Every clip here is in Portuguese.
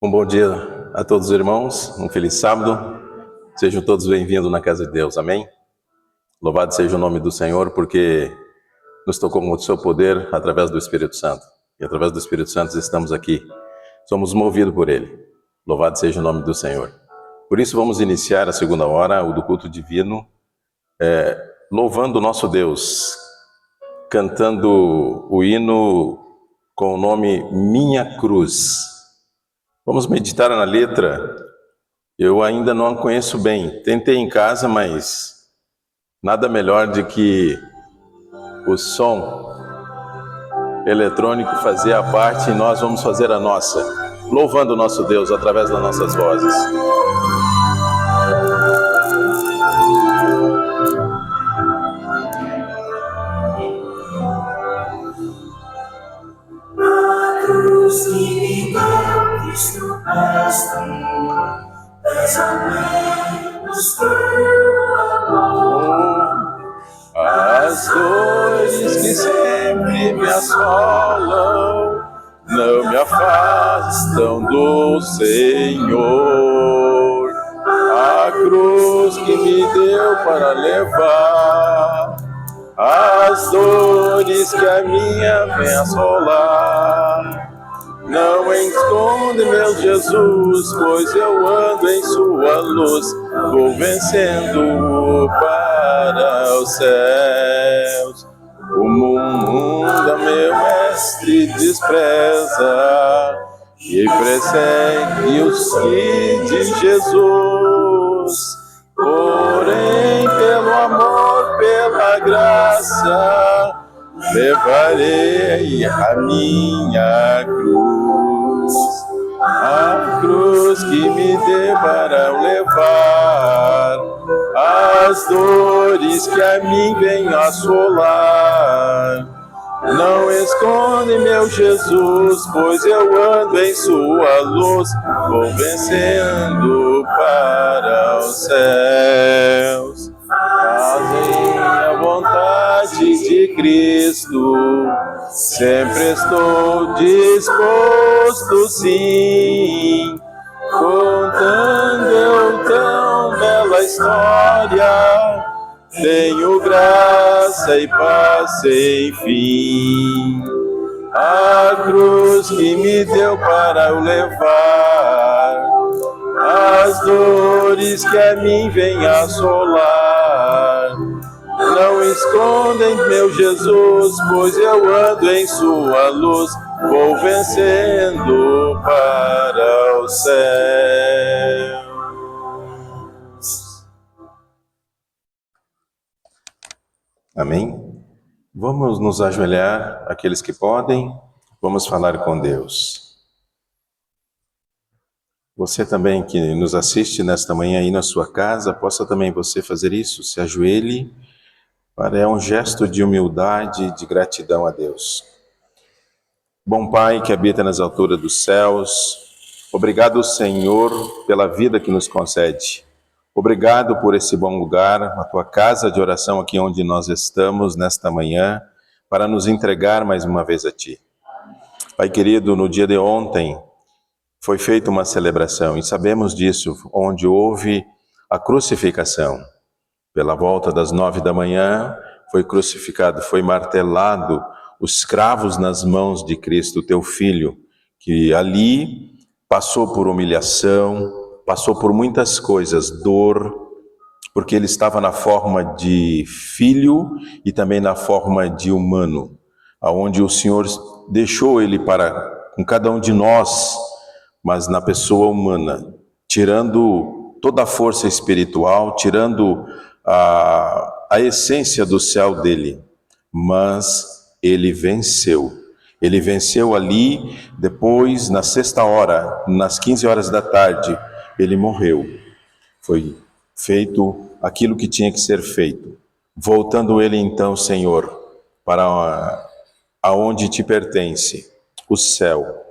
Um bom dia a todos os irmãos, um feliz sábado, sejam todos bem-vindos na casa de Deus, amém? Louvado seja o nome do Senhor, porque nos tocou com o seu poder através do Espírito Santo, e através do Espírito Santo estamos aqui, somos movidos por Ele, louvado seja o nome do Senhor. Por isso vamos iniciar a segunda hora, o do culto divino, louvando o nosso Deus, cantando o hino com o nome Minha Cruz. Vamos meditar na letra. Eu ainda não a conheço bem. Tentei em casa, mas nada melhor do que o som eletrônico fazer a parte e nós vamos fazer a nossa, louvando o nosso Deus através das nossas vozes. A cruz que me deu Cristo pesa menos que o amor. As dores que sempre me assolam não me afastam do Senhor. A cruz que me deu para levar as dores que a minha vem assolar, não esconde meu Jesus, pois eu ando em sua luz, vou vencendo para os céus. O mundo, meu mestre, despreza e persegue os que de Jesus. Porém, pelo amor, pela graça, levarei a minha cruz. A cruz que me deu para levar as dores que a mim vem assolar. Não esconde meu Jesus, pois eu ando em sua luz, vou vencendo para os céus. Fazem a vontade de Cristo, sempre estou disposto sim, contando tão bela história, tenho graça e paz sem fim. A cruz que me deu para o levar, as dores que a mim vem assolar, não escondem meu Jesus, pois eu ando em sua luz, vou vencendo para o céu. Amém? Vamos nos ajoelhar, aqueles que podem, vamos falar com Deus. Você também que nos assiste nesta manhã aí na sua casa, possa também você fazer isso, se ajoelhe, é um gesto de humildade, de gratidão a Deus. Bom Pai que habita nas alturas dos céus, obrigado Senhor pela vida que nos concede. Obrigado por esse bom lugar, a tua casa de oração aqui onde nós estamos nesta manhã, para nos entregar mais uma vez a ti. Pai querido, no dia de ontem foi feita uma celebração e sabemos disso, onde houve a crucificação. Pela volta das 9 da manhã foi crucificado, foi martelado os cravos nas mãos de Cristo, teu Filho, que ali passou por humilhação, passou por muitas coisas, dor, porque ele estava na forma de filho e também na forma de humano, aonde o Senhor deixou ele para com cada um de nós, mas na pessoa humana, tirando toda a força espiritual, tirando a essência do céu dele, mas ele venceu. Ele venceu ali, depois, na sexta hora, nas 15 horas da tarde, ele morreu. Foi feito aquilo que tinha que ser feito. Voltando ele então, Senhor, para aonde te pertence, o céu.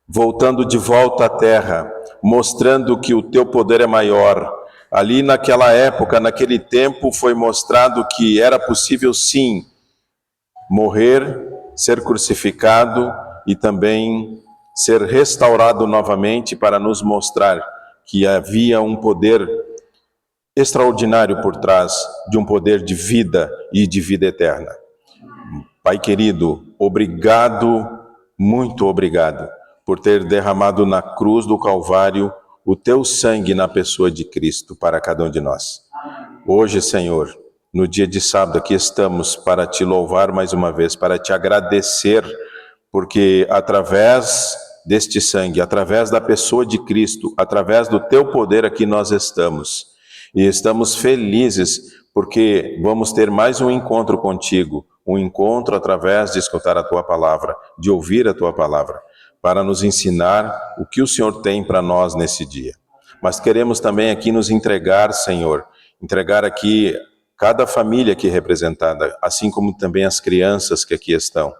Voltando de volta à terra, mostrando que o teu poder é maior. Ali naquela época, naquele tempo, foi mostrado que era possível sim morrer, ser crucificado e também ser restaurado novamente para nos mostrar que havia um poder extraordinário por trás de um poder de vida e de vida eterna. Pai querido, obrigado, muito obrigado, por ter derramado na cruz do Calvário o teu sangue na pessoa de Cristo para cada um de nós. Hoje, Senhor, no dia de sábado, aqui estamos para te louvar mais uma vez, para te agradecer, porque através deste sangue, através da pessoa de Cristo, através do teu poder aqui nós estamos. E estamos felizes porque vamos ter mais um encontro contigo, um encontro através de escutar a tua palavra, de ouvir a tua palavra, para nos ensinar o que o Senhor tem para nós nesse dia. Mas queremos também aqui nos entregar, Senhor, entregar aqui cada família aqui representada, assim como também as crianças que aqui estão,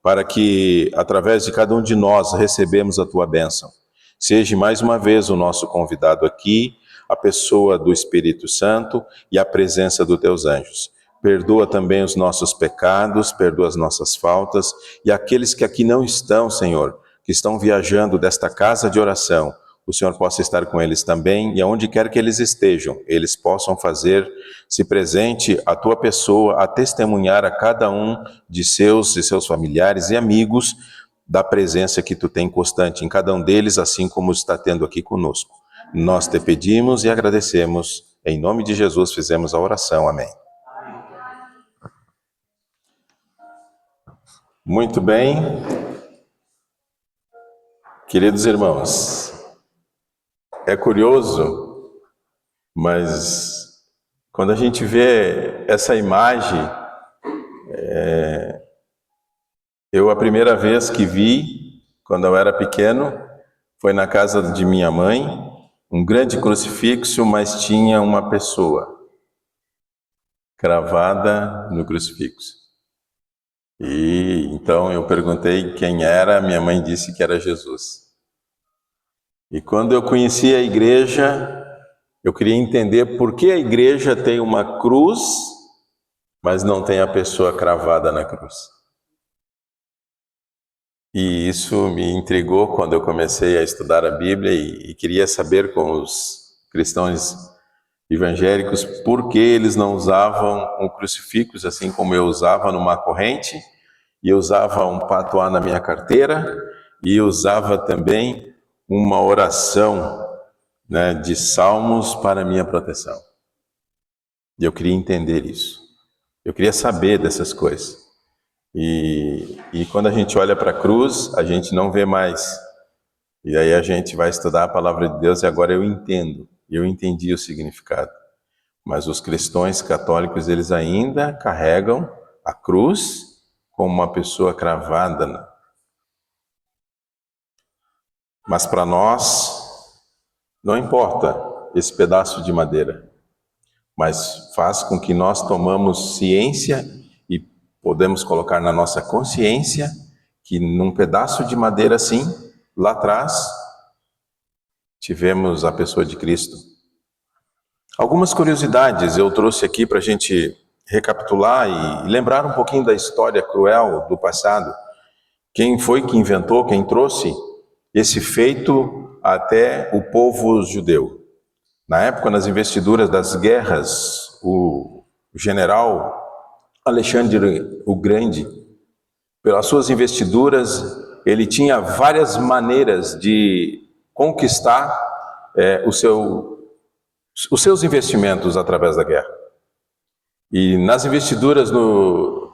para que, através de cada um de nós, recebemos a tua bênção. Seja mais uma vez o nosso convidado aqui, a pessoa do Espírito Santo e a presença dos teus anjos. Perdoa também os nossos pecados, perdoa as nossas faltas, e aqueles que aqui não estão, Senhor, que estão viajando desta casa de oração, o Senhor possa estar com eles também, e aonde quer que eles estejam, eles possam fazer-se presente a tua pessoa, a testemunhar a cada um de seus familiares e amigos da presença que tu tem constante em cada um deles, assim como está tendo aqui conosco. Nós te pedimos e agradecemos, em nome de Jesus fizemos a oração, amém. Muito bem, queridos irmãos, é curioso, mas quando a gente vê essa imagem, a primeira vez que vi, quando eu era pequeno, foi na casa de minha mãe, um grande crucifixo, mas tinha uma pessoa cravada no crucifixo. E então eu perguntei quem era, minha mãe disse que era Jesus. E quando eu conheci a igreja, eu queria entender por que a igreja tem uma cruz, mas não tem a pessoa cravada na cruz. E isso me intrigou quando eu comecei a estudar a Bíblia e queria saber com os cristãos evangélicos por que eles não usavam um crucifixo assim como eu usava numa corrente, e eu usava um patuá na minha carteira, e usava também uma oração, né, de salmos para minha proteção. E eu queria entender isso. Eu queria saber dessas coisas. E quando a gente olha para a cruz, a gente não vê mais. E aí a gente vai estudar a palavra de Deus e agora eu entendo. Eu entendi o significado. Mas os cristãos católicos, eles ainda carregam a cruz como uma pessoa cravada. Mas para nós, não importa esse pedaço de madeira, mas faz com que nós tomamos ciência e podemos colocar na nossa consciência que num pedaço de madeira assim, lá atrás, tivemos a pessoa de Cristo. Algumas curiosidades eu trouxe aqui para a gente recapitular e lembrar um pouquinho da história cruel do passado. Quem foi que inventou, quem trouxe esse feito até o povo judeu? Na época, nas investiduras das guerras, o general Alexandre o Grande, pelas suas investiduras, ele tinha várias maneiras de conquistar os seus investimentos através da guerra. E nas investiduras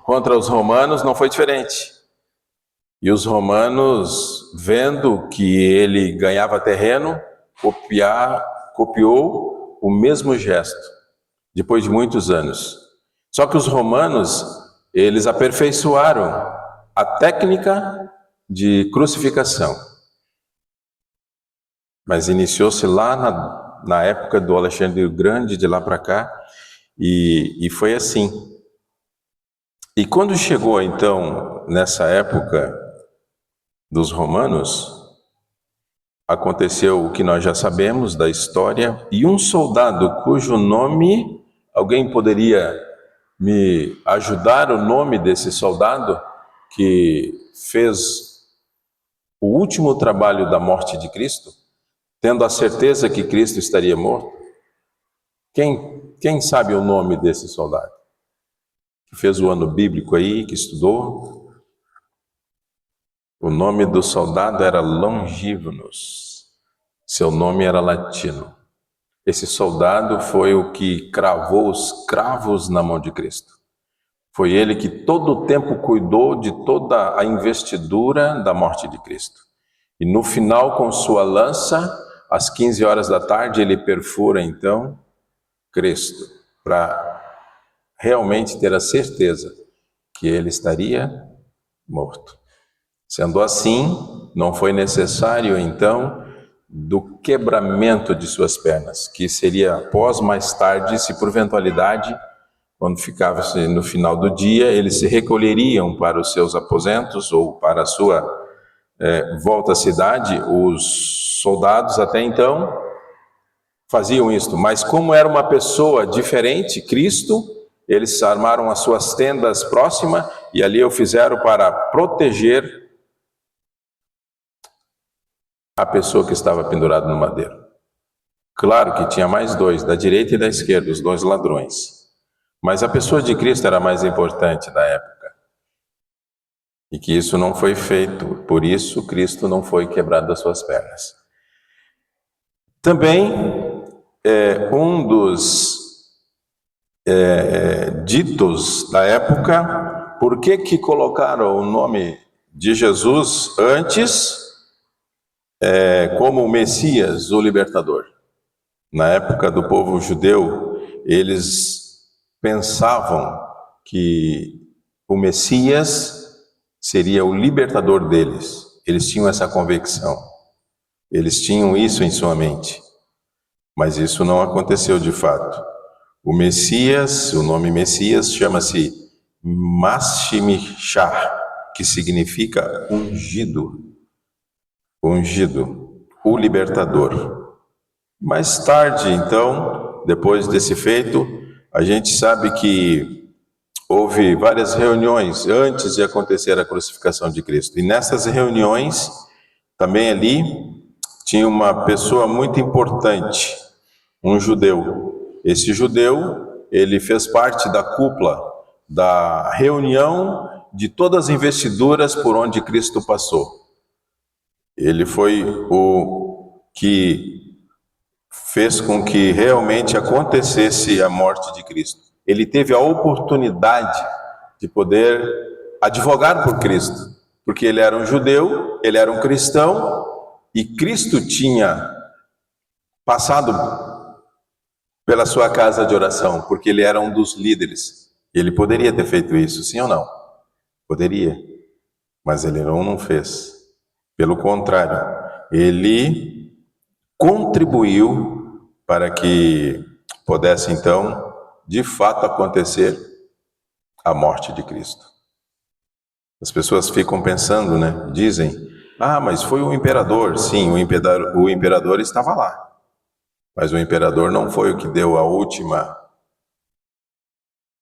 contra os romanos não foi diferente. E os romanos, vendo que ele ganhava terreno, copiou o mesmo gesto, depois de muitos anos. Só que os romanos, eles aperfeiçoaram a técnica de crucificação. Mas iniciou-se lá na época do Alexandre o Grande, de lá para cá, e foi assim. E quando chegou, então, nessa época dos romanos, aconteceu o que nós já sabemos da história, e um soldado cujo nome, alguém poderia me ajudar o nome desse soldado que fez o último trabalho da morte de Cristo, tendo a certeza que Cristo estaria morto? Quem sabe o nome desse soldado? Que fez o ano bíblico aí, que estudou? O nome do soldado era Longínquos. Seu nome era latino. Esse soldado foi o que cravou os cravos na mão de Cristo. Foi ele que todo o tempo cuidou de toda a investidura da morte de Cristo. E no final, com sua lança, às 15 horas da tarde, ele perfura então Cristo, para realmente ter a certeza que ele estaria morto. Sendo assim, não foi necessário então do quebramento de suas pernas, que seria após mais tarde, se por eventualidade, quando ficava no final do dia, eles se recolheriam para os seus aposentos ou para a sua volta à cidade. Os soldados até então faziam isto, mas como era uma pessoa diferente, Cristo, eles armaram as suas tendas próximas e ali o fizeram para proteger a pessoa que estava pendurada no madeiro. Claro que tinha mais dois, da direita e da esquerda, os dois ladrões. Mas a pessoa de Cristo era mais importante na época. E que isso não foi feito, por isso Cristo não foi quebrado das suas pernas. Também, um dos ditos da época, por que colocaram o nome de Jesus antes como o Messias, o Libertador? Na época do povo judeu, eles pensavam que o Messias seria o libertador deles. Eles tinham essa convicção. Eles tinham isso em sua mente. Mas isso não aconteceu de fato. O Messias, o nome Messias, chama-se Mashimishá, que significa ungido. Ungido, o libertador. Mais tarde, então, depois desse feito, a gente sabe que houve várias reuniões antes de acontecer a crucificação de Cristo. E nessas reuniões, também ali, tinha uma pessoa muito importante, um judeu. Esse judeu, ele fez parte da cúpula, da reunião de todas as investiduras por onde Cristo passou. Ele foi o que fez com que realmente acontecesse a morte de Cristo. Ele teve a oportunidade de poder advogar por Cristo, porque ele era um judeu, ele era um cristão, e Cristo tinha passado pela sua casa de oração, porque ele era um dos líderes. Ele poderia ter feito isso, sim ou não? Poderia, mas ele não fez. Pelo contrário, ele contribuiu para que pudesse, então, de fato acontecer a morte de Cristo. As pessoas ficam pensando, né? Dizem, mas foi o imperador. Sim, o imperador estava lá. Mas o imperador não foi o que deu a última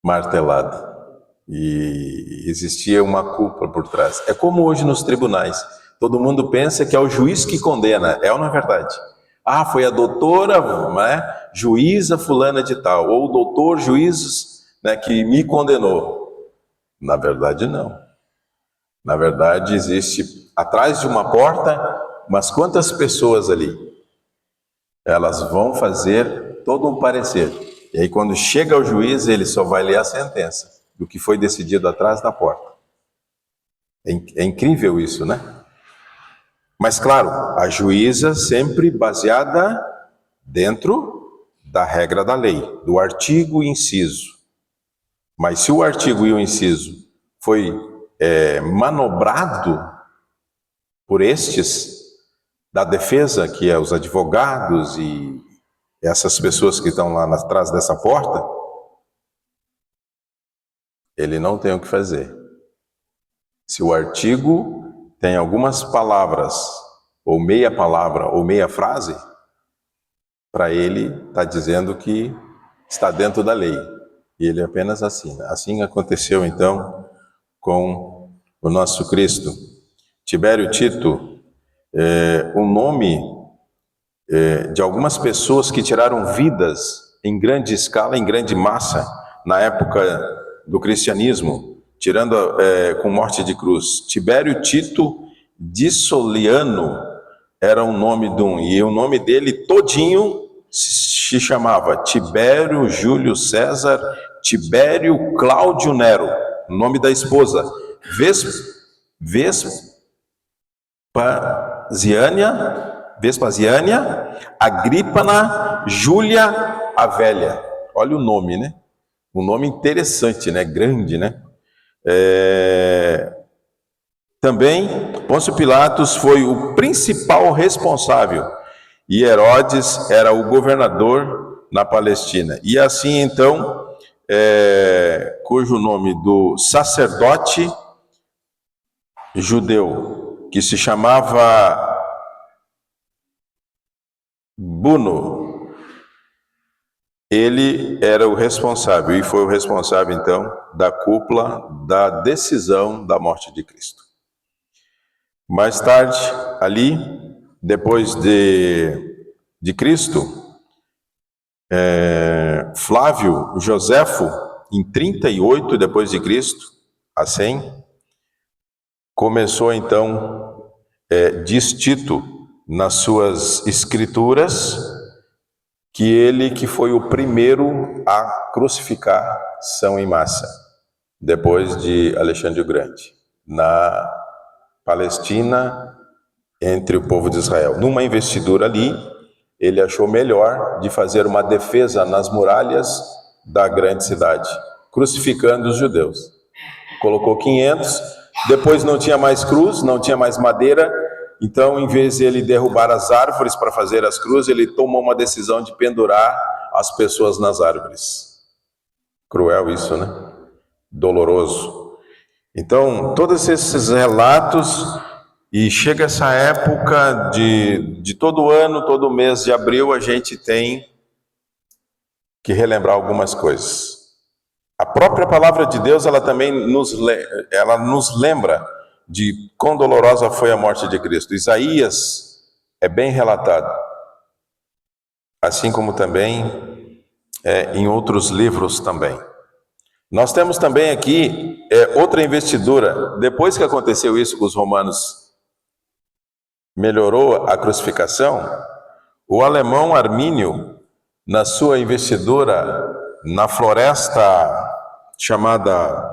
martelada. E existia uma culpa por trás. É como hoje nos tribunais. Todo mundo pensa que é o juiz que condena. É ou não é verdade? Foi a doutora, né, juíza fulana de tal, ou o doutor juiz, né, que me condenou. Na verdade, não. Na verdade, existe atrás de uma porta, mas quantas pessoas ali? Elas vão fazer todo um parecer. E aí, quando chega o juiz, ele só vai ler a sentença do que foi decidido atrás da porta. É incrível isso, né? Mas, claro, a juíza sempre baseada dentro da regra da lei, do artigo e inciso. Mas se o artigo e o inciso foi manobrado por estes da defesa, que é os advogados e essas pessoas que estão lá atrás dessa porta, ele não tem o que fazer. Se o artigo tem algumas palavras, ou meia palavra, ou meia frase, para ele está dizendo que está dentro da lei. E ele apenas assina. Assim aconteceu então com o nosso Cristo. Tibério Tito, o nome de algumas pessoas que tiraram vidas em grande escala, em grande massa, na época do cristianismo, tirando com morte de cruz. Tibério Tito Dissoliano era o nome de um, e o nome dele todinho se chamava Tibério Júlio César Tibério Cláudio Nero, o nome da esposa, Vespasiânia Agrípana Júlia a Velha. Olha o nome, né? Um nome interessante, né? Grande, né? Também, Pôncio Pilatos foi o principal responsável e Herodes era o governador na Palestina. E assim, então, cujo nome do sacerdote judeu, que se chamava Buno, ele era o responsável, e foi o responsável, então, da cúpula da decisão da morte de Cristo. Mais tarde, ali, depois de Cristo, Flávio Joséfo, em 38 depois de Cristo, a 100, começou, então, diz Tito, nas suas escrituras, que ele que foi o primeiro a crucificar são em massa, depois de Alexandre o Grande, na Palestina, entre o povo de Israel. Numa investidura ali, ele achou melhor de fazer uma defesa nas muralhas da grande cidade, crucificando os judeus. Colocou 500, depois não tinha mais cruz, não tinha mais madeira, então, em vez de ele derrubar as árvores para fazer as cruzes, ele tomou uma decisão de pendurar as pessoas nas árvores. Cruel isso, né? Doloroso. Então, todos esses relatos, e chega essa época de todo ano, todo mês de abril, a gente tem que relembrar algumas coisas. A própria palavra de Deus, ela também nos lembra de quão dolorosa foi a morte de Cristo. Isaías é bem relatado, assim como também em outros livros também. Nós temos também aqui outra investidura. Depois que aconteceu isso com os romanos, melhorou a crucificação, o alemão Armínio, na sua investidura na floresta chamada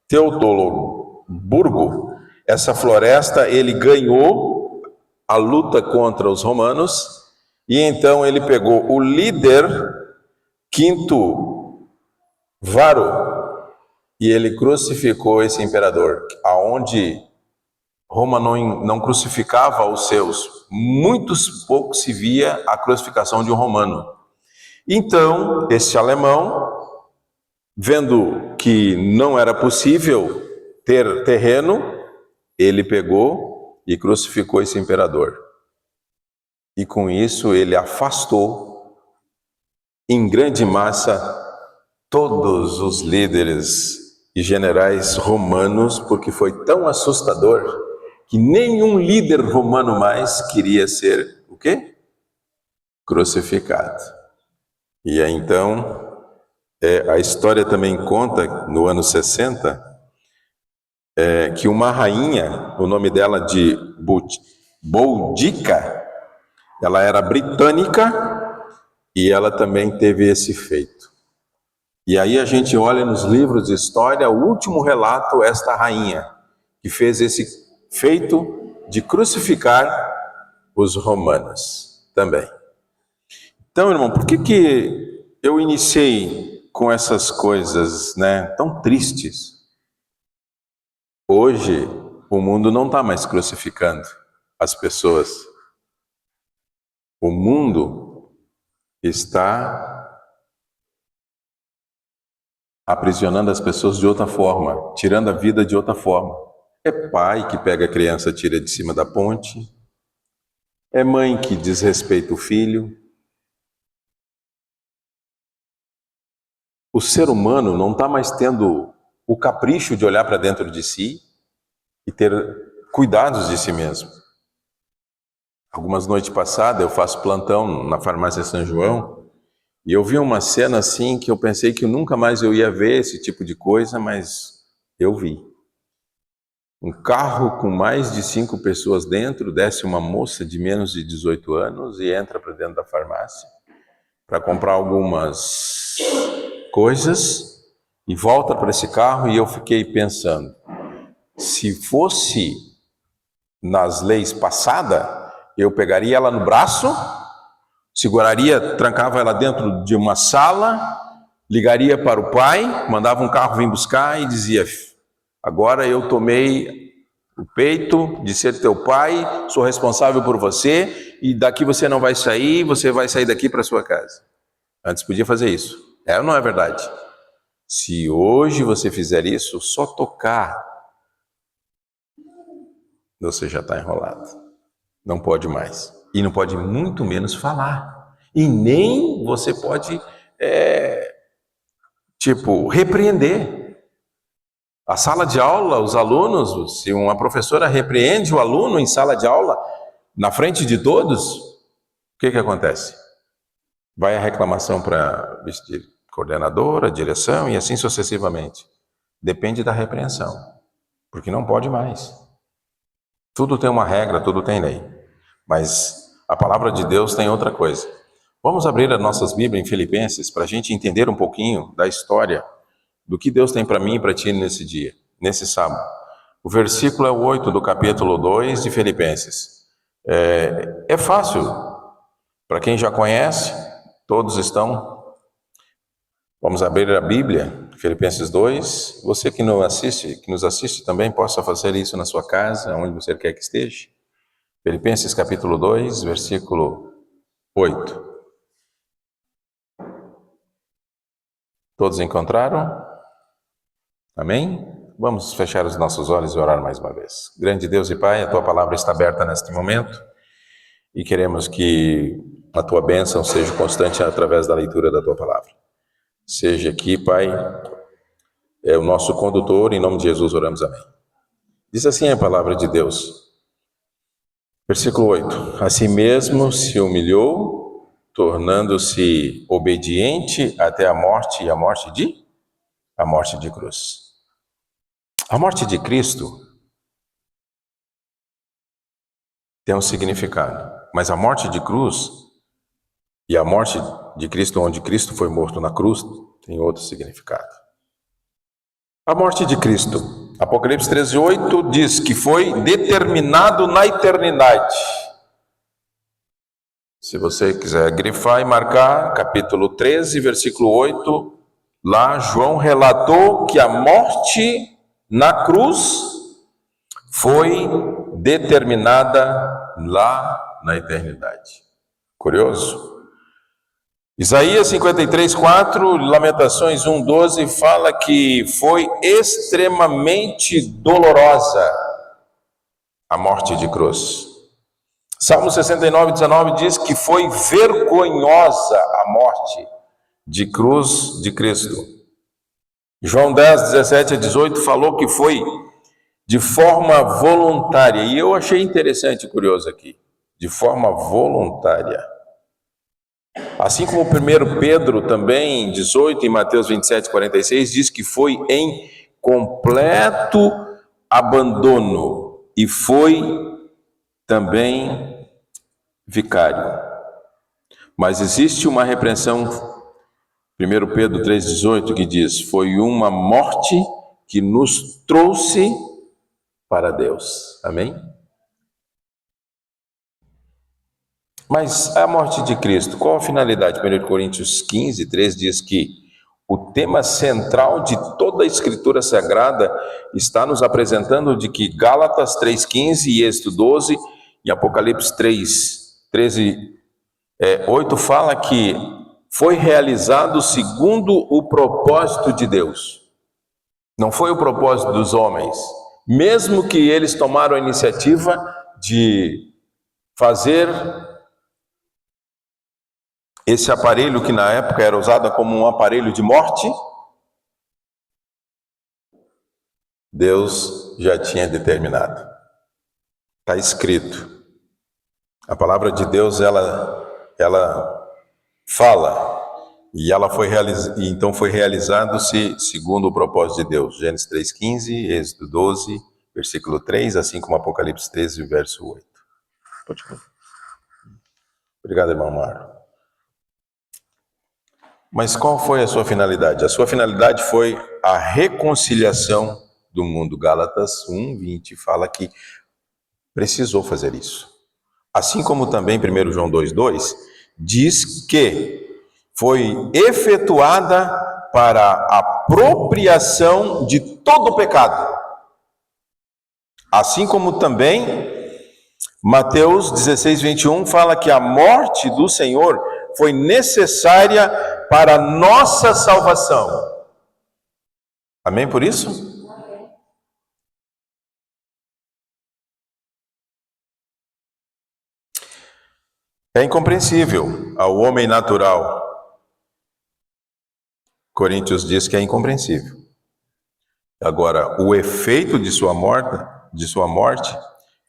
Teutoburgo, essa floresta, ele ganhou a luta contra os romanos, e então ele pegou o líder Quinto Varo, e ele crucificou esse imperador, aonde Roma não crucificava os seus, muitos poucos se via a crucificação de um romano. Então, este alemão, vendo que não era possível ter terreno, ele pegou e crucificou esse imperador. E com isso ele afastou em grande massa todos os líderes e generais romanos, porque foi tão assustador que nenhum líder romano mais queria ser o quê? Crucificado. E aí então, a história também conta, no ano 60, que uma rainha, o nome dela de Boudica, ela era britânica e ela também teve esse feito. E aí a gente olha nos livros de história, o último relato, esta rainha, que fez esse feito de crucificar os romanos também. Então, irmão, por que eu iniciei com essas coisas, né, tão tristes? Hoje, o mundo não está mais crucificando as pessoas. O mundo está aprisionando as pessoas de outra forma, tirando a vida de outra forma. É pai que pega a criança e tira de cima da ponte. É mãe que desrespeita o filho. O ser humano não está mais tendo o capricho de olhar para dentro de si e ter cuidados de si mesmo. algumas noites passadas eu faço plantão na farmácia São João e eu vi uma cena assim que eu pensei que nunca mais eu ia ver esse tipo de coisa, mas eu vi. Um carro com mais de 5 pessoas dentro, desce uma moça de menos de 18 anos e entra para dentro da farmácia para comprar algumas coisas e volta para esse carro, e eu fiquei pensando, se fosse nas leis passadas, eu pegaria ela no braço, seguraria, trancava ela dentro de uma sala, ligaria para o pai, mandava um carro vir buscar e dizia: agora eu tomei o peito de ser teu pai, sou responsável por você e daqui você não vai sair, você vai sair daqui para sua casa. Antes podia fazer isso. É ou não é verdade? Se hoje você fizer isso, só tocar, você já está enrolado. Não pode mais. E não pode muito menos falar. E nem você pode, repreender. A sala de aula, os alunos, se uma professora repreende o aluno em sala de aula, na frente de todos, o que acontece? Vai a reclamação para coordenadora, direção e assim sucessivamente. Depende da repreensão, porque não pode mais. Tudo tem uma regra, tudo tem lei. Mas a palavra de Deus tem outra coisa. Vamos abrir as nossas Bíblias em Filipenses para a gente entender um pouquinho da história do que Deus tem para mim e para ti nesse dia, nesse sábado. O versículo é o 8 do capítulo 2 de Filipenses. É fácil, para quem já conhece, todos estão. Vamos abrir a Bíblia, Filipenses 2. Você que nos assiste também, possa fazer isso na sua casa, onde você quer que esteja. Filipenses capítulo 2, versículo 8. Todos encontraram? Amém? Vamos fechar os nossos olhos e orar mais uma vez. Grande Deus e Pai, a Tua palavra está aberta neste momento e queremos que a Tua bênção seja constante através da leitura da Tua palavra. Seja aqui, Pai, o nosso condutor, em nome de Jesus oramos, amém. Diz assim a palavra de Deus, versículo 8: Assim mesmo se humilhou, tornando-se obediente até a morte, e a morte de cruz. A morte de Cristo tem um significado, mas a morte de cruz e a morte de Cristo, onde Cristo foi morto na cruz, tem outro significado. A morte de Cristo, Apocalipse 13:8 diz que foi determinado na eternidade. Se você quiser grifar e marcar, capítulo 13, versículo 8, lá João relatou que a morte na cruz foi determinada lá na eternidade. Curioso? Isaías 53:4, Lamentações 1:12 fala que foi extremamente dolorosa a morte de cruz. Salmo 69:19 diz que foi vergonhosa a morte de cruz de Cristo. João 10:17-18 falou que foi de forma voluntária. E eu achei interessante e curioso aqui. De forma voluntária. Assim como 1 Pedro também, 18, em Mateus 27:46, diz que foi em completo abandono e foi também vicário. Mas existe uma repreensão, 1 Pedro 3,18, que diz: foi uma morte que nos trouxe para Deus. Amém? Mas a morte de Cristo, qual a finalidade? 1 Coríntios 15:3 diz que o tema central de toda a Escritura Sagrada está nos apresentando de que Gálatas 3:15 e Êxodo 12 e Apocalipse 3:13-8 fala que foi realizado segundo o propósito de Deus. Não foi o propósito dos homens, mesmo que eles tomaram a iniciativa de fazer esse aparelho que na época era usado como um aparelho de morte. Deus já tinha determinado. Está escrito. A palavra de Deus, ela fala, e ela então foi realizado-se segundo o propósito de Deus. Gênesis 3,15, Êxodo 12, versículo 3, assim como Apocalipse 13, verso 8. Pode falar. Obrigado, irmão Mário. Mas qual foi a sua finalidade? A sua finalidade foi a reconciliação do mundo. Gálatas 1:20 fala que precisou fazer isso. Assim como também 1 João 2:2 diz que foi efetuada para a apropriação de todo o pecado. Assim como também Mateus 16:21 fala que a morte do Senhor foi necessária para a nossa salvação. Amém por isso? É incompreensível ao homem natural. Coríntios diz que é incompreensível. Agora, o efeito de sua morte,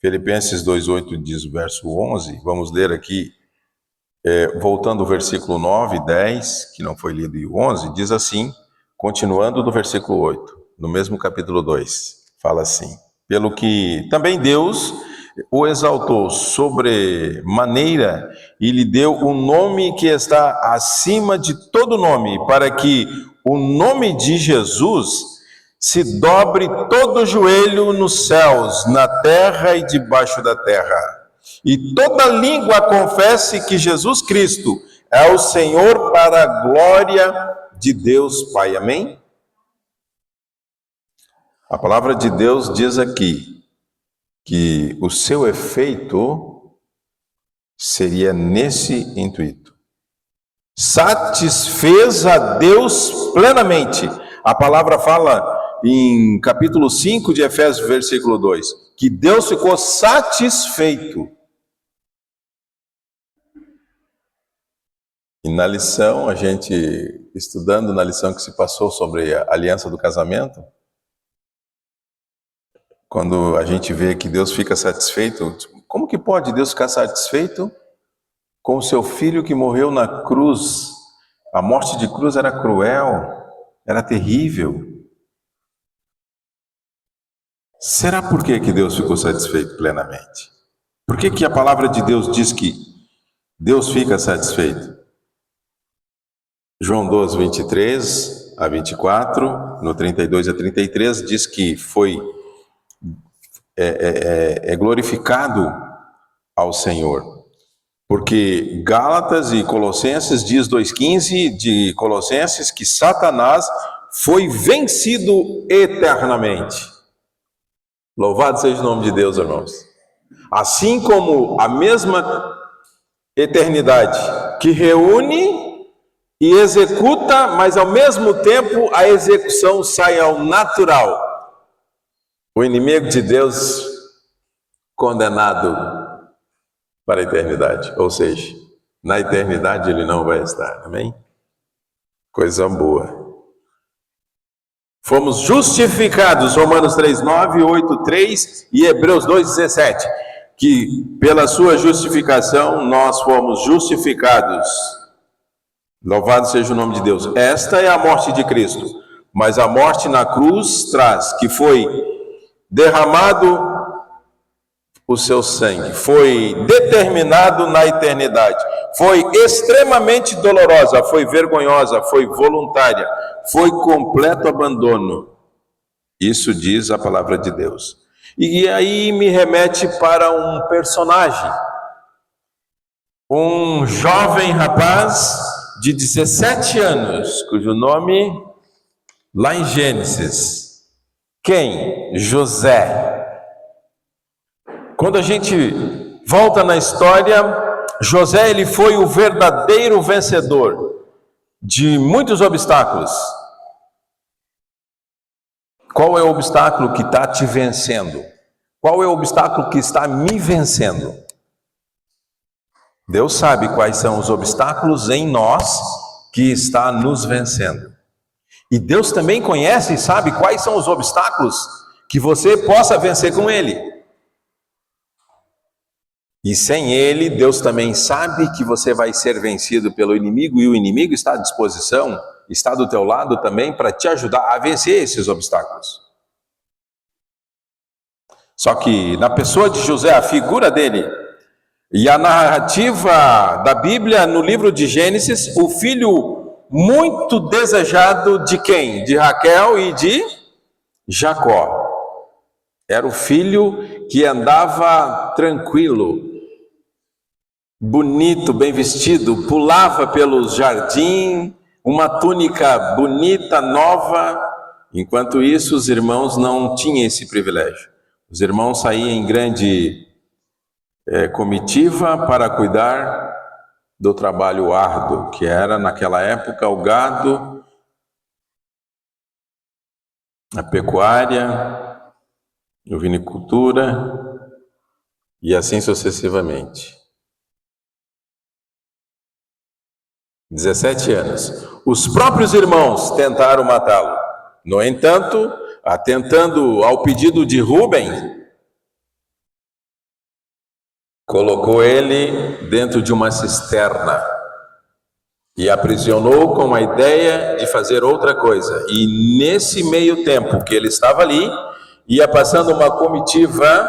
Filipenses 2:8 diz o verso 11, vamos ler aqui, voltando ao versículo 9 e 10, que não foi lido, e o 11, diz assim, continuando do versículo 8, no mesmo capítulo 2, fala assim, pelo que também Deus o exaltou sobremaneira e lhe deu o nome que está acima de todo nome, para que o nome de Jesus se dobre todo o joelho nos céus, na terra e debaixo da terra, e toda língua confesse que Jesus Cristo é o Senhor, para a glória de Deus Pai. Amém? A palavra de Deus diz aqui que o seu efeito seria nesse intuito. Satisfez a Deus plenamente. A palavra fala em capítulo 5 de Efésios, versículo 2, que Deus ficou satisfeito. E na lição, a gente, estudando na lição que se passou sobre a aliança do casamento, quando a gente vê que Deus fica satisfeito, como que pode Deus ficar satisfeito com o seu filho que morreu na cruz? A morte de cruz era cruel, era terrível. Será por que Deus ficou satisfeito plenamente? Por que a palavra de Deus diz que Deus fica satisfeito? João 12, 23 a 24, no 32 a 33, diz que foi glorificado ao Senhor. Porque Gálatas e Colossenses diz 2,15 de Colossenses que Satanás foi vencido eternamente. Louvado seja o nome de Deus, irmãos. Assim como a mesma eternidade que reúne e executa, mas ao mesmo tempo a execução sai ao natural. O inimigo de Deus condenado para a eternidade, ou seja, na eternidade ele não vai estar, amém? Coisa boa. Fomos justificados, Romanos 3:9, 8:3 e Hebreus 2:17, que pela sua justificação nós fomos justificados. Louvado seja o nome de Deus. Esta é a morte de Cristo, mas a morte na cruz traz que foi derramado o seu sangue, foi determinado na eternidade, foi extremamente dolorosa, foi vergonhosa, foi voluntária, foi completo abandono. Isso diz a palavra de Deus. E aí me remete para um personagem, um jovem rapaz de 17 anos, cujo nome, lá em Gênesis, quem? José. Quando a gente volta na história, José ele foi o verdadeiro vencedor de muitos obstáculos. Qual é o obstáculo que está te vencendo? Qual é o obstáculo que está me vencendo? Deus sabe quais são os obstáculos em nós que está nos vencendo. E Deus também conhece e sabe quais são os obstáculos que você possa vencer com Ele. E sem ele, Deus também sabe que você vai ser vencido pelo inimigo, e o inimigo está à disposição, está do teu lado também para te ajudar a vencer esses obstáculos. Só que na pessoa de José, a figura dele, e a narrativa da Bíblia no livro de Gênesis, o filho muito desejado de quem? De Raquel e de Jacó. Era o filho que andava tranquilo, bonito, bem vestido, pulava pelos jardins, uma túnica bonita, nova. Enquanto isso, os irmãos não tinham esse privilégio. Os irmãos saíam em grande comitiva para cuidar do trabalho árduo, que era naquela época o gado, a pecuária, a vinicultura e assim sucessivamente. 17 anos. Os próprios irmãos tentaram matá-lo. No entanto, atentando ao pedido de Rúben, colocou ele dentro de uma cisterna e aprisionou com a ideia de fazer outra coisa. E nesse meio tempo que ele estava ali, ia passando uma comitiva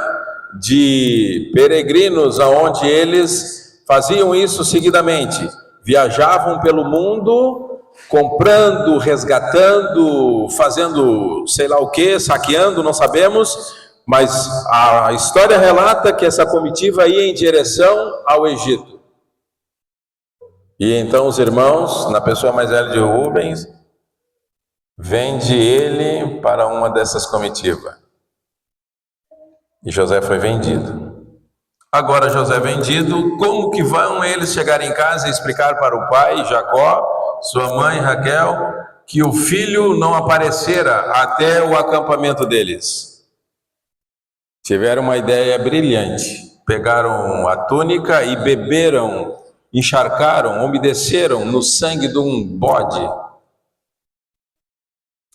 de peregrinos, aonde eles faziam isso seguidamente. Viajavam pelo mundo, comprando, resgatando, fazendo sei lá o que, saqueando, não sabemos, mas a história relata que essa comitiva ia em direção ao Egito. E então os irmãos, na pessoa mais velha de Rubens, vende ele para uma dessas comitivas. E José foi vendido. Agora José vendido, como que vão eles chegar em casa e explicar para o pai, Jacó, sua mãe, Raquel, que o filho não aparecera até o acampamento deles? Tiveram uma ideia brilhante. Pegaram a túnica e beberam, encharcaram, umedeceram no sangue de um bode.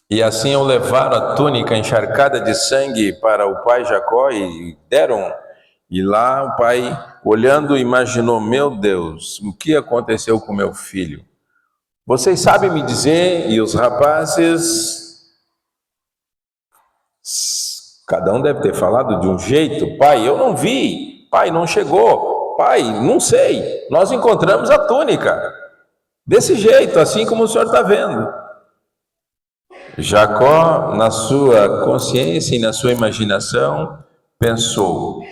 E assim ao levar a túnica encharcada de sangue para o pai Jacó e deram. E lá o pai, olhando, imaginou: meu Deus, o que aconteceu com meu filho? Vocês sabem me dizer? E os rapazes, cada um deve ter falado de um jeito: pai, eu não vi, pai, não chegou, pai, não sei, nós encontramos a túnica, desse jeito, assim como o senhor está vendo. Jacó, na sua consciência e na sua imaginação, pensou: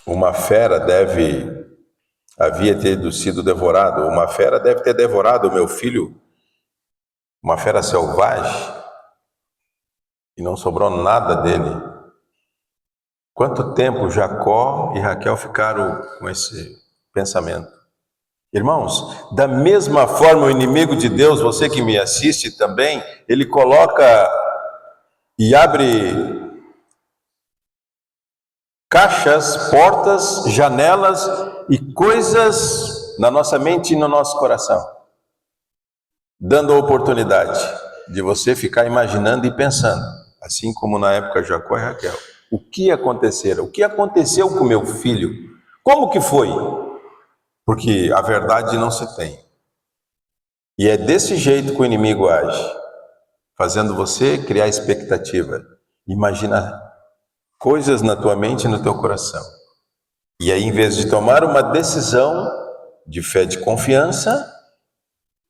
uma fera havia sido devorado, uma fera deve ter devorado o meu filho, uma fera selvagem, e não sobrou nada dele. Quanto tempo Jacó e Raquel ficaram com esse pensamento? Irmãos, da mesma forma o inimigo de Deus, você que me assiste também, ele coloca e abre caixas, portas, janelas e coisas na nossa mente e no nosso coração, dando a oportunidade de você ficar imaginando e pensando, assim como na época Jacó e Raquel. O que aconteceu? O que aconteceu com meu filho? Como que foi? Porque a verdade não se tem. E é desse jeito que o inimigo age, fazendo você criar expectativa, imaginar coisas na tua mente e no teu coração. E aí, em vez de tomar uma decisão de fé, de confiança,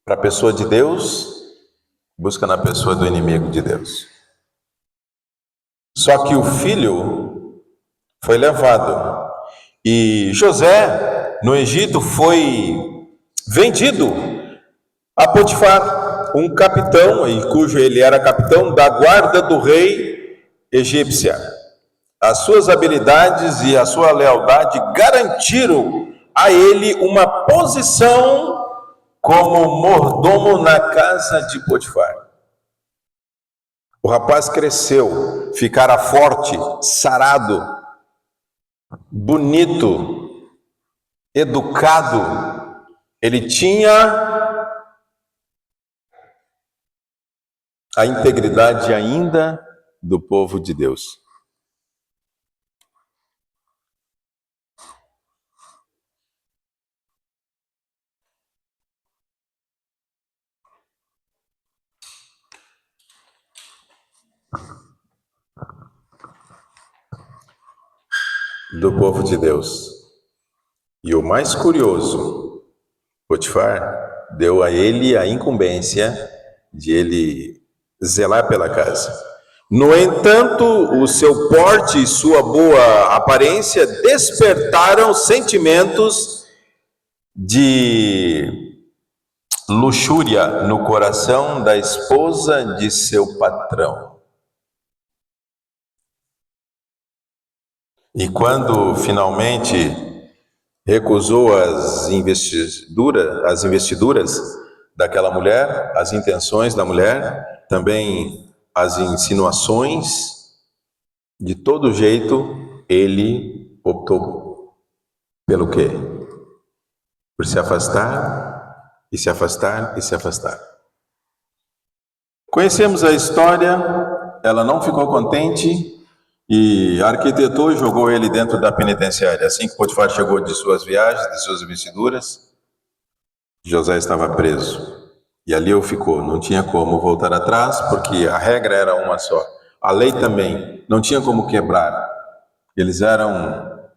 para a pessoa de Deus, busca na pessoa do inimigo de Deus. Só que o filho foi levado. E José, no Egito, foi vendido a Potifar, um capitão, cujo ele era capitão da guarda do rei egípcia. As suas habilidades e a sua lealdade garantiram a ele uma posição como mordomo na casa de Potifar. O rapaz cresceu, ficara forte, sarado, bonito, educado. Ele tinha a integridade ainda do povo de Deus. do povo de Deus. E o mais curioso, Potifar deu a ele a incumbência de ele zelar pela casa. No entanto, o seu porte e sua boa aparência despertaram sentimentos de luxúria no coração da esposa de seu patrão. E quando finalmente recusou as investiduras daquela mulher, as intenções da mulher, também as insinuações, de todo jeito, ele optou pelo quê? Por se afastar, e se afastar, e se afastar. Conhecemos a história, ela não ficou contente, e arquitetou e jogou ele dentro da penitenciária. Assim que Potifar chegou de suas viagens, de suas investiduras, José estava preso. E ali ele ficou, não tinha como voltar atrás, porque a regra era uma só. A lei também não tinha como quebrar. Eles eram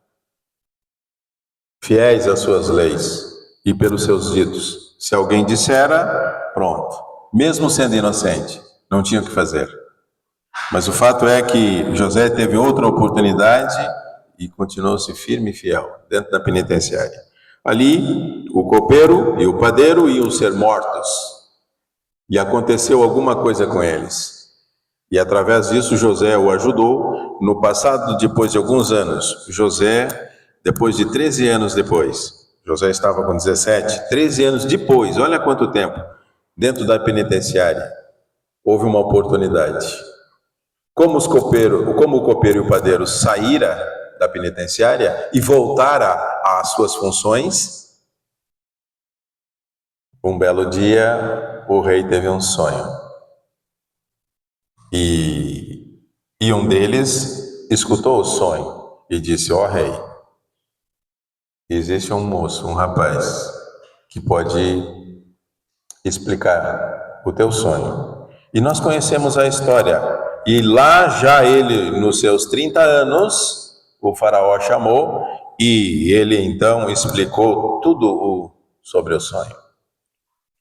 fiéis às suas leis e pelos seus ditos. Se alguém dissera, pronto. Mesmo sendo inocente, não tinha o que fazer. Mas o fato é que José teve outra oportunidade e continuou-se firme e fiel dentro da penitenciária. Ali, o copeiro e o padeiro iam ser mortos. E aconteceu alguma coisa com eles. E através disso, José o ajudou. No passado, depois de alguns anos, José, depois de 13 anos depois, José estava com 17, 13 anos depois, olha quanto tempo, dentro da penitenciária, houve uma oportunidade. Como o copeiro e o padeiro saíram da penitenciária e voltaram às suas funções, um belo dia o rei teve um sonho. E um deles escutou o sonho e disse: ó rei, existe um moço, um rapaz, que pode explicar o teu sonho. E nós conhecemos a história. E lá já ele, nos seus 30 anos, o faraó chamou e ele então explicou tudo sobre o sonho.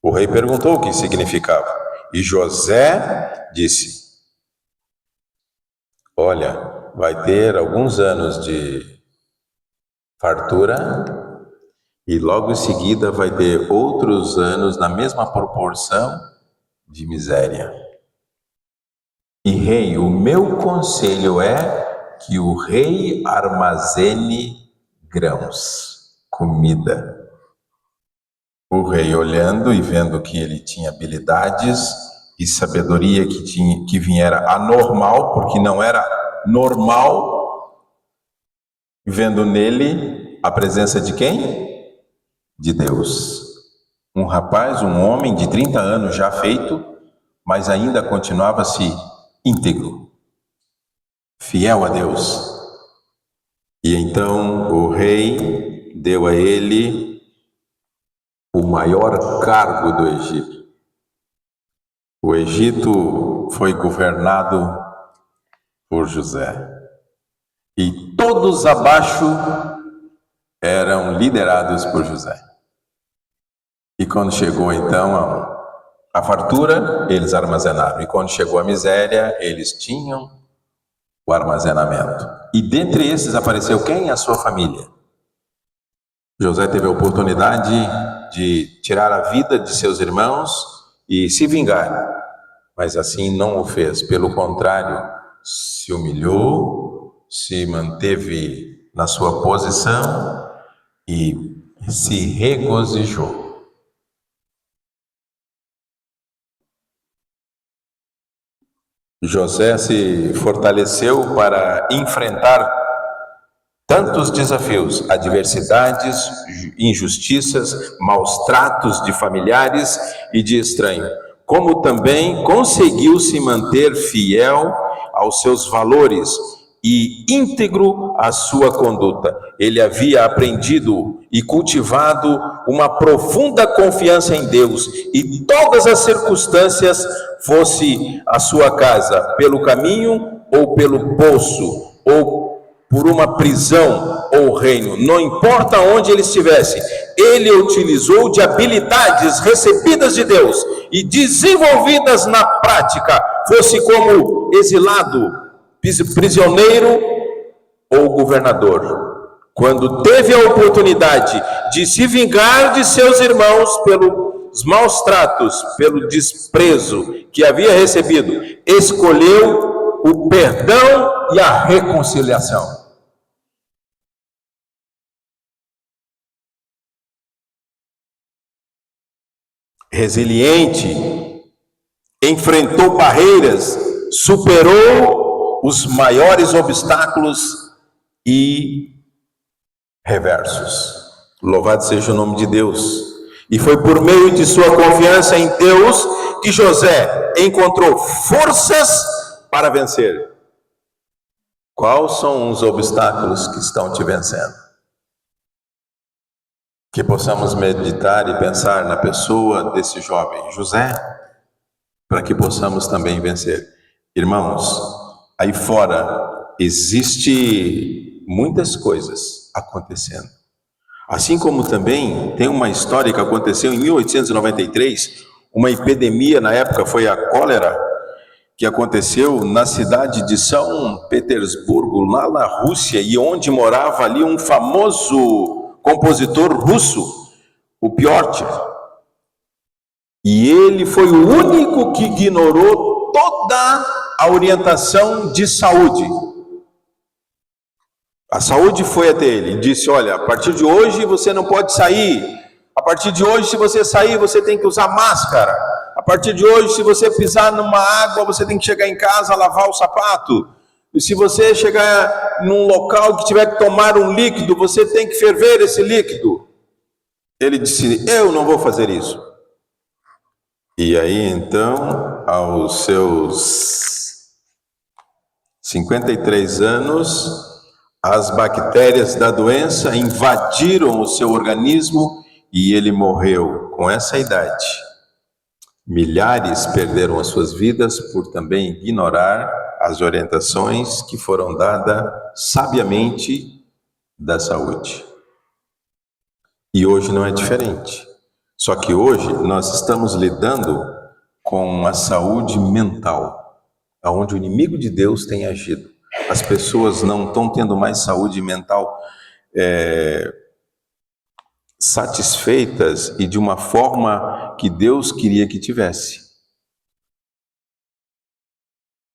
O rei perguntou o que significava. E José disse: olha, vai ter alguns anos de fartura e logo em seguida vai ter outros anos na mesma proporção de miséria. E rei, o meu conselho é que o rei armazene grãos, comida. O rei, olhando e vendo que ele tinha habilidades e sabedoria que viera anormal, porque não era normal, vendo nele a presença de quem? De Deus. Um rapaz, um homem de 30 anos já feito, mas ainda continuava-se íntegro, fiel a Deus. E então o rei deu a ele o maior cargo do Egito. O Egito foi governado por José. E todos abaixo eram liderados por José. E quando chegou então a fartura, eles armazenaram. E quando chegou a miséria, eles tinham o armazenamento. E dentre esses apareceu quem? A sua família. José teve a oportunidade de tirar a vida de seus irmãos e se vingar. Mas assim não o fez. Pelo contrário, se humilhou, se manteve na sua posição e se regozijou. José se fortaleceu para enfrentar tantos desafios, adversidades, injustiças, maus tratos de familiares e de estranhos, como também conseguiu se manter fiel aos seus valores e íntegro à sua conduta. Ele havia aprendido e cultivado uma profunda confiança em Deus, e todas as circunstâncias, fosse a sua casa pelo caminho ou pelo poço, ou por uma prisão ou reino, não importa onde ele estivesse, ele utilizou de habilidades recebidas de Deus e desenvolvidas na prática, fosse como exilado, prisioneiro ou governador. Quando teve a oportunidade de se vingar de seus irmãos pelos maus tratos, pelo desprezo que havia recebido, escolheu o perdão e a reconciliação. Resiliente, enfrentou barreiras, superou os maiores obstáculos e reversos. Louvado seja o nome de Deus. E foi por meio de sua confiança em Deus que José encontrou forças para vencer. Quais são os obstáculos que estão te vencendo? Que possamos meditar e pensar na pessoa desse jovem José, para que possamos também vencer. Irmãos, aí fora existe muitas coisas acontecendo. Assim como também tem uma história que aconteceu em 1893, uma epidemia, na época foi a cólera, que aconteceu na cidade de São Petersburgo, lá na Rússia, e onde morava ali um famoso compositor russo, o Piotr. E ele foi o único que ignorou toda a orientação de saúde. A saúde foi até ele e disse: olha, a partir de hoje você não pode sair. A partir de hoje, se você sair, você tem que usar máscara. A partir de hoje, se você pisar numa água, você tem que chegar em casa, lavar o sapato. E se você chegar num local que tiver que tomar um líquido, você tem que ferver esse líquido. Ele disse: eu não vou fazer isso. E aí, então, aos seus 53 anos, as bactérias da doença invadiram o seu organismo e ele morreu com essa idade. Milhares perderam as suas vidas por também ignorar as orientações que foram dadas sabiamente da saúde. E hoje não é diferente. Só que hoje nós estamos lidando com a saúde mental, onde o inimigo de Deus tem agido. As pessoas não estão tendo mais saúde mental satisfeitas e de uma forma que Deus queria que tivesse.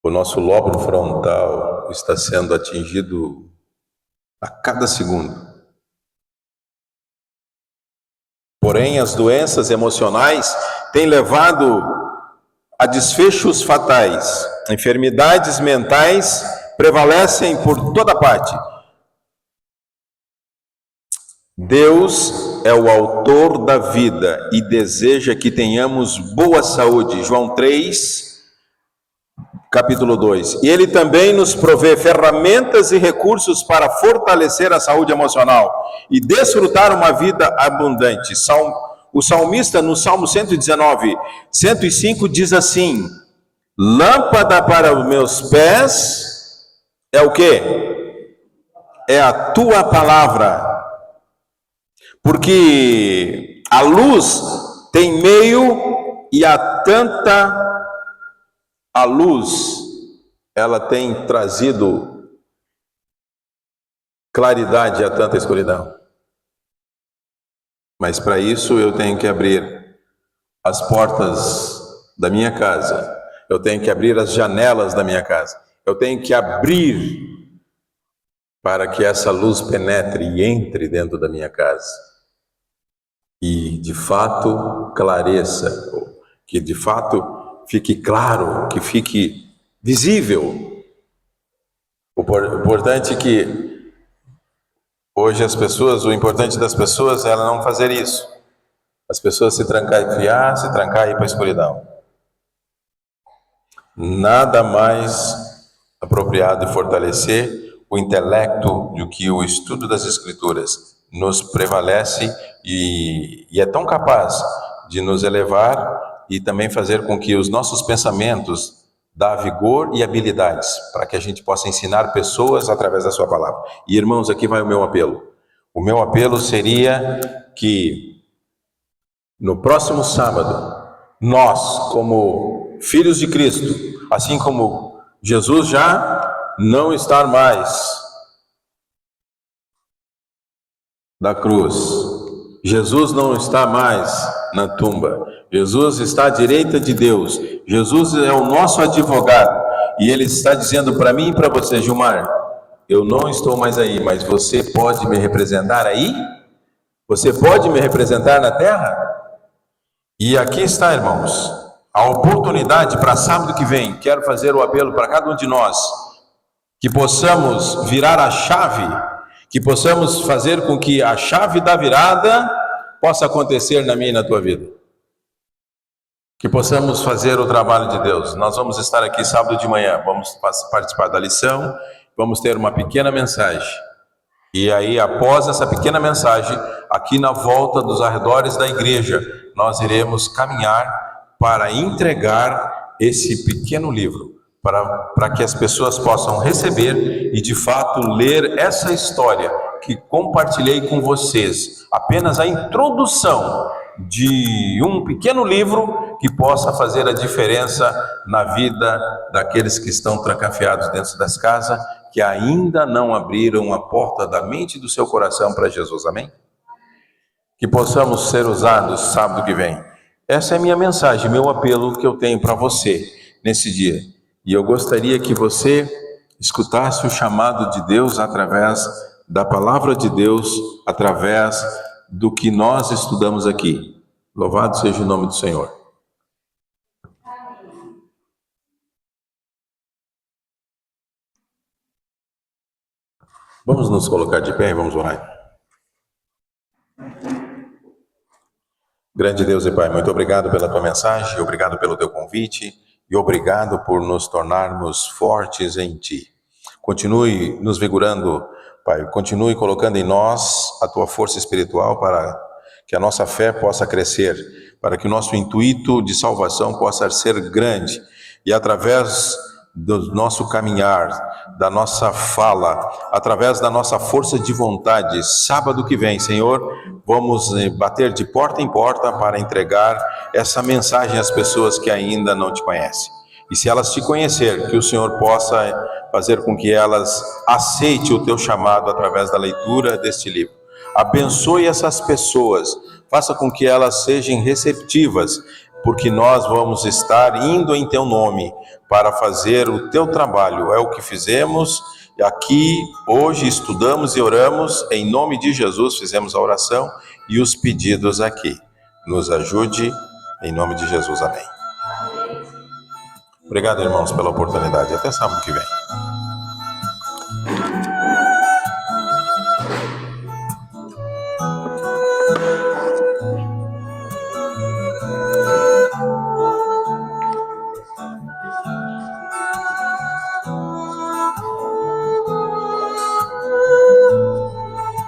O nosso lóbulo frontal está sendo atingido a cada segundo. Porém, as doenças emocionais têm levado a desfechos fatais. Enfermidades mentais prevalecem por toda parte. Deus é o autor da vida e deseja que tenhamos boa saúde. João 3, capítulo 2. E Ele também nos provê ferramentas e recursos para fortalecer a saúde emocional e desfrutar uma vida abundante. O salmista, no Salmo 119, 105, diz assim: lâmpada para os meus pés é o quê? É a tua palavra. Porque a luz tem meio e a luz, ela tem trazido claridade a tanta escuridão. Mas para isso eu tenho que abrir as portas da minha casa, eu tenho que abrir as janelas da minha casa, eu tenho que abrir para que essa luz penetre e entre dentro da minha casa. E de fato clareça, que de fato fique claro, que fique visível. O importante é que hoje o importante das pessoas é ela não fazer isso. As pessoas se trancar e criar, se trancar e ir para a escuridão. Nada mais apropriado de fortalecer o intelecto do que o estudo das Escrituras nos prevalece e é tão capaz de nos elevar e também fazer com que os nossos pensamentos dá vigor e habilidades para que a gente possa ensinar pessoas através da sua palavra. E irmãos, aqui vai o meu apelo. O meu apelo seria que no próximo sábado, nós, como filhos de Cristo, assim como Jesus já não está mais da cruz, Jesus não está mais na tumba, Jesus está à direita de Deus, Jesus é o nosso advogado, e Ele está dizendo para mim e para você: Gilmar, eu não estou mais aí, mas você pode me representar aí? Você pode me representar na terra? E aqui está, irmãos, a oportunidade para sábado que vem. Quero fazer o apelo para cada um de nós, que possamos virar a chave, que possamos fazer com que a chave da virada possa acontecer na minha e na tua vida. Que possamos fazer o trabalho de Deus. Nós vamos estar aqui sábado de manhã, vamos participar da lição, vamos ter uma pequena mensagem. E aí, após essa pequena mensagem, aqui na volta dos arredores da igreja, nós iremos caminhar para entregar esse pequeno livro, para que as pessoas possam receber e de fato ler essa história que compartilhei com vocês, apenas a introdução de um pequeno livro que possa fazer a diferença na vida daqueles que estão trancafiados dentro das casas, que ainda não abriram a porta da mente e do seu coração para Jesus, amém? Que possamos ser usados sábado que vem. Essa é a minha mensagem, meu apelo que eu tenho para você nesse dia. E eu gostaria que você escutasse o chamado de Deus através da palavra de Deus, através do que nós estudamos aqui. Louvado seja o nome do Senhor. Vamos nos colocar de pé e vamos orar. Grande Deus e Pai, muito obrigado pela tua mensagem, obrigado pelo teu convite e obrigado por nos tornarmos fortes em Ti. Continue nos vigorando, Pai, continue colocando em nós a tua força espiritual para que a nossa fé possa crescer, para que o nosso intuito de salvação possa ser grande e através do nosso caminhar, da nossa fala, através da nossa força de vontade, sábado que vem, Senhor, vamos bater de porta em porta para entregar essa mensagem às pessoas que ainda não te conhecem. E se elas te conhecer, que o Senhor possa fazer com que elas aceitem o teu chamado através da leitura deste livro. Abençoe essas pessoas, faça com que elas sejam receptivas, porque nós vamos estar indo em teu nome para fazer o teu trabalho. É o que fizemos aqui hoje, estudamos e oramos em nome de Jesus, fizemos a oração e os pedidos aqui. Nos ajude em nome de Jesus, amém. Obrigado, irmãos, pela oportunidade. Até sábado que vem.